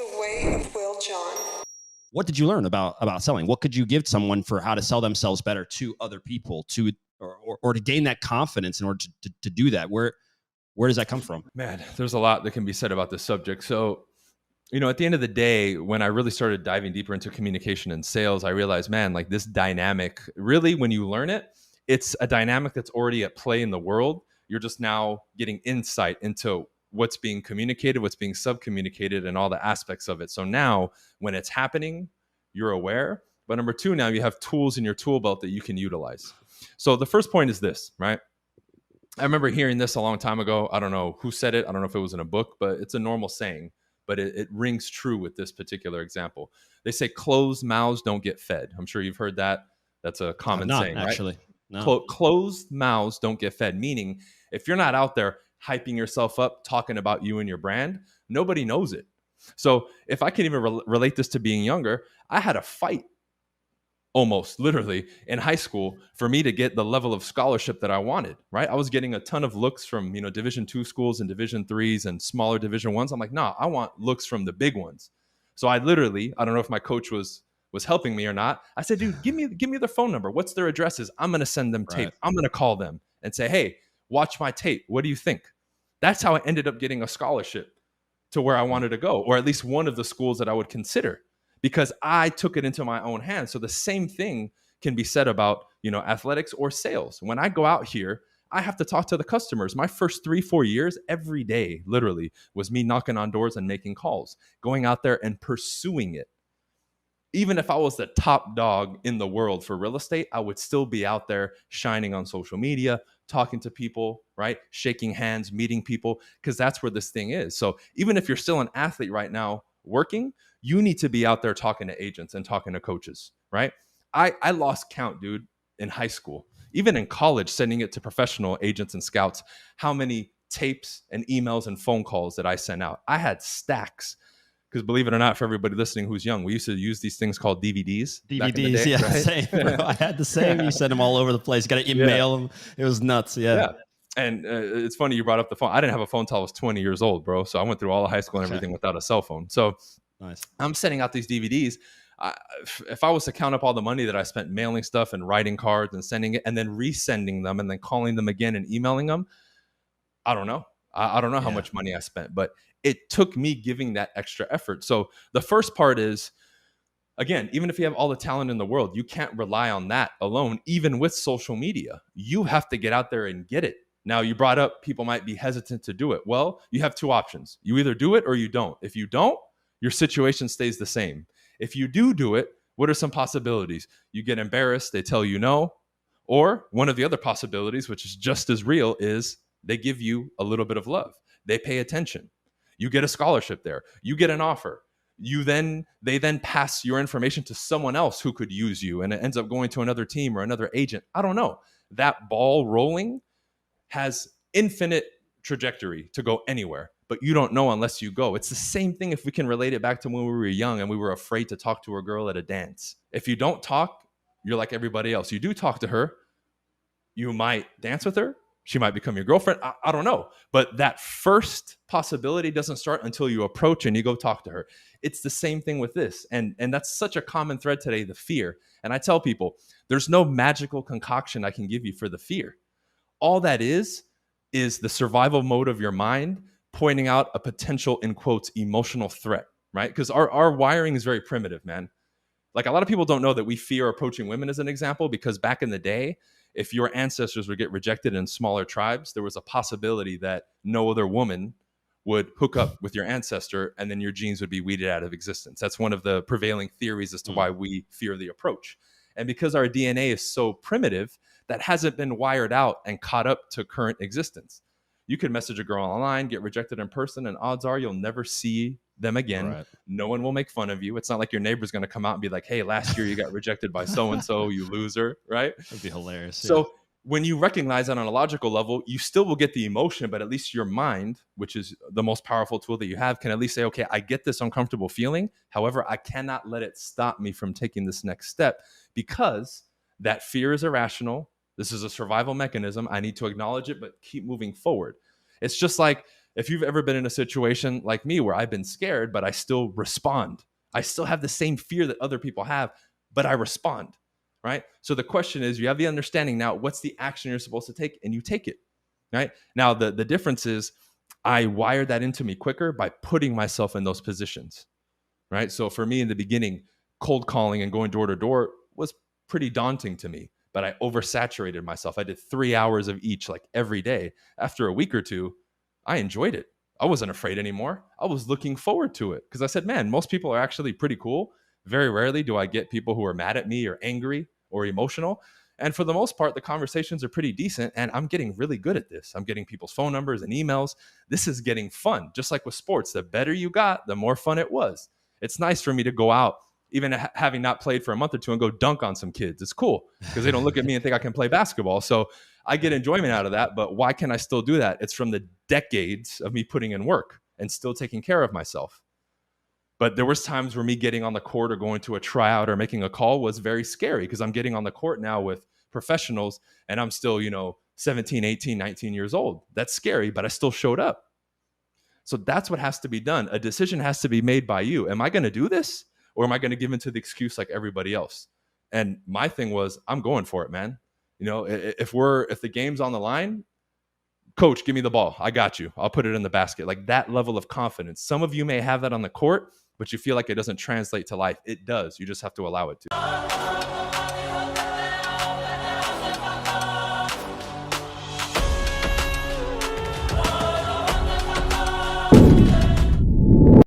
The Way of Will John. What did you learn about selling? What could you give someone for how to sell themselves better to other people, or to gain that confidence in order to do that? Where does that come from? Man, there's a lot that can be said about this subject. So, at the end of the day, when I really started diving deeper into communication and sales, I realized, man, like this dynamic, really, when you learn it, it's a dynamic that's already at play in the world. You're just now getting insight into what's being communicated, what's being sub-communicated, and all the aspects of it. So now when it's happening, you're aware. But number two, now you have tools in your tool belt that you can utilize. So the first point is this, right? I remember hearing this a long time ago. I don't know who said it. I don't know if it was in a book, but it's a normal saying, but it rings true with this particular example. They say closed mouths don't get fed. I'm sure you've heard that. That's a common saying, actually. Right? No. Closed mouths don't get fed, meaning if you're not out there hyping yourself up, talking about you and your brand, nobody knows it. So if I can even relate this to being younger, I had a fight almost literally in high school for me to get the level of scholarship that I wanted, right? I was getting a ton of looks from, Division II schools and Division IIIs and smaller Division Is. I'm like, nah, I want looks from the big ones. So I don't know if my coach was helping me or not. I said, dude, give me their phone number. What's their addresses? I'm going to send them tape. Right. I'm going to call them and say, hey, watch my tape. What do you think? That's how I ended up getting a scholarship to where I wanted to go, or at least one of the schools that I would consider, because I took it into my own hands. So the same thing can be said about, athletics or sales. When I go out here, I have to talk to the customers. My first 3-4 years, every day, literally, was me knocking on doors and making calls, going out there and pursuing it. Even if I was the top dog in the world for real estate, I would still be out there shining on social media, talking to people, right? Shaking hands, meeting people, because that's where this thing is. So even if you're still an athlete right now working, you need to be out there talking to agents and talking to coaches, right? I lost count, dude, in high school, even in college, sending it to professional agents and scouts, how many tapes and emails and phone calls that I sent out. I had stacks. Because believe it or not, for everybody listening who's young, we used to use these things called DVDs. DVDs, day, yeah, right? same, bro. I had the same. You sent them all over the place. Got to email them. It was nuts, yeah. And it's funny you brought up the phone. I didn't have a phone until I was 20 years old, bro. So I went through all of high school and everything without a cell phone. So nice. I'm sending out these DVDs. If I was to count up all the money that I spent mailing stuff and writing cards and sending it and then resending them and then calling them again and emailing them, I don't know. I don't know how much money I spent, but it took me giving that extra effort. So the first part is, again, even if you have all the talent in the world, you can't rely on that alone, even with social media. You have to get out there and get it. Now, you brought up people might be hesitant to do it. Well, you have two options. You either do it or you don't. If you don't, your situation stays the same. If you do it, what are some possibilities? You get embarrassed, they tell you no. Or one of the other possibilities, which is just as real, is they give you a little bit of love. They pay attention. You get a scholarship there. You get an offer. They then pass your information to someone else who could use you, and it ends up going to another team or another agent. I don't know. That ball rolling has infinite trajectory to go anywhere, but you don't know unless you go. It's the same thing if we can relate it back to when we were young and we were afraid to talk to a girl at a dance. If you don't talk, you're like everybody else. You do talk to her. You might dance with her. She might become your girlfriend. I don't know. But that first possibility doesn't start until you approach and you go talk to her. It's the same thing with this. And that's such a common thread today, the fear. And I tell people, there's no magical concoction I can give you for the fear. All that is the survival mode of your mind pointing out a potential, in quotes, emotional threat, right? Because our wiring is very primitive, man. Like a lot of people don't know that we fear approaching women as an example, because back in the day, if your ancestors would get rejected in smaller tribes, there was a possibility that no other woman would hook up with your ancestor and then your genes would be weeded out of existence. That's one of the prevailing theories as to why we fear the approach. And because our DNA is so primitive, that hasn't been wired out and caught up to current existence. You could message a girl online, get rejected in person, and odds are you'll never see them again. Right. No one will make fun of you. It's not like your neighbor's going to come out and be like, hey, last year you got rejected by so-and-so, you loser, right? That'd be hilarious. So when you recognize that on a logical level, you still will get the emotion, but at least your mind, which is the most powerful tool that you have, can at least say, okay, I get this uncomfortable feeling. However, I cannot let it stop me from taking this next step, because that fear is irrational. This is a survival mechanism. I need to acknowledge it, but keep moving forward. It's just like if you've ever been in a situation like me where I've been scared, but I still respond, I still have the same fear that other people have, but I respond, right? So the question is, you have the understanding now, what's the action you're supposed to take? And you take it, right? Now, the difference is I wired that into me quicker by putting myself in those positions, right? So for me in the beginning, cold calling and going door to door was pretty daunting to me, but I oversaturated myself. I did 3 hours of each, like every day. After a week or two, I enjoyed it. I wasn't afraid anymore. I was looking forward to it because I said, man, most people are actually pretty cool. Very rarely do I get people who are mad at me or angry or emotional. And for the most part, the conversations are pretty decent. And I'm getting really good at this. I'm getting people's phone numbers and emails. This is getting fun. Just like with sports, the better you got, the more fun it was. It's nice for me to go out, even having not played for a month or two, and go dunk on some kids. It's cool because they don't look at me and think I can play basketball. So I get enjoyment out of that. But why can I still do that? It's from the decades of me putting in work and still taking care of myself. But there was times where me getting on the court or going to a tryout or making a call was very scary because I'm getting on the court now with professionals and I'm still, 17, 18, 19 years old. That's scary, but I still showed up. So that's what has to be done. A decision has to be made by you. Am I going to do this? Or am I going to give into the excuse like everybody else? And my thing was, I'm going for it, man. If the game's on the line, coach, give me the ball. I got you. I'll put it in the basket. Like that level of confidence. Some of you may have that on the court, but you feel like it doesn't translate to life. It does. You just have to allow it to.